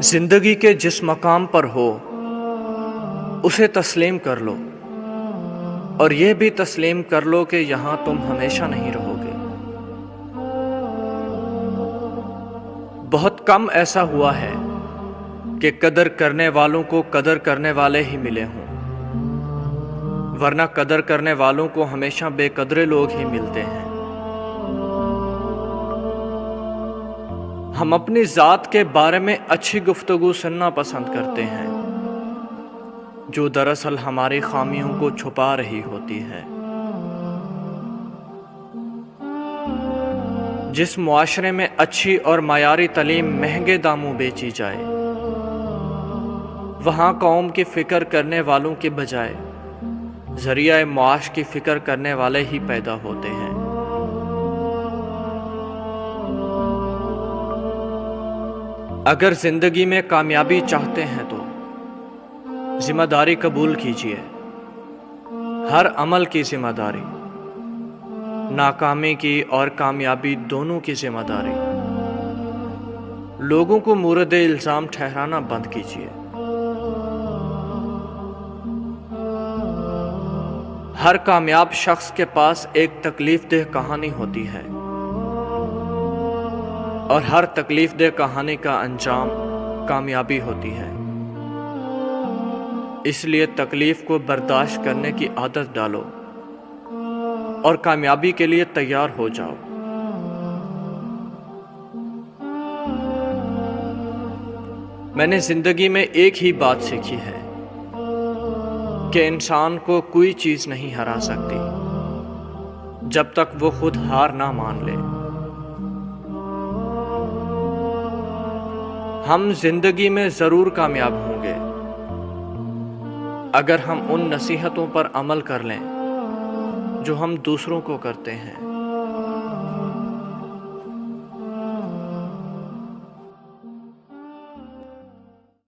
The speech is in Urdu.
زندگی کے جس مقام پر ہو اسے تسلیم کر لو، اور یہ بھی تسلیم کر لو کہ یہاں تم ہمیشہ نہیں رہو گے۔ بہت کم ایسا ہوا ہے کہ قدر کرنے والوں کو قدر کرنے والے ہی ملے ہوں، ورنہ قدر کرنے والوں کو ہمیشہ بے قدرے لوگ ہی ملتے ہیں۔ ہم اپنی ذات کے بارے میں اچھی گفتگو سننا پسند کرتے ہیں، جو دراصل ہماری خامیوں کو چھپا رہی ہوتی ہے۔ جس معاشرے میں اچھی اور معیاری تعلیم مہنگے داموں بیچی جائے، وہاں قوم کی فکر کرنے والوں کے بجائے ذریعہ معاش کی فکر کرنے والے ہی پیدا ہوتے ہیں۔ اگر زندگی میں کامیابی چاہتے ہیں تو ذمہ داری قبول کیجیے، ہر عمل کی ذمہ داری، ناکامی کی اور کامیابی دونوں کی ذمہ داری۔ لوگوں کو مورد الزام ٹھہرانا بند کیجیے۔ ہر کامیاب شخص کے پاس ایک تکلیف دہ کہانی ہوتی ہے، اور ہر تکلیف دہ کہانی کا انجام کامیابی ہوتی ہے۔ اس لیے تکلیف کو برداشت کرنے کی عادت ڈالو اور کامیابی کے لیے تیار ہو جاؤ۔ میں نے زندگی میں ایک ہی بات سیکھی ہے کہ انسان کو کوئی چیز نہیں ہرا سکتی جب تک وہ خود ہار نہ مان لے۔ ہم زندگی میں ضرور کامیاب ہوں گے اگر ہم ان نصیحتوں پر عمل کر لیں جو ہم دوسروں کو کرتے ہیں۔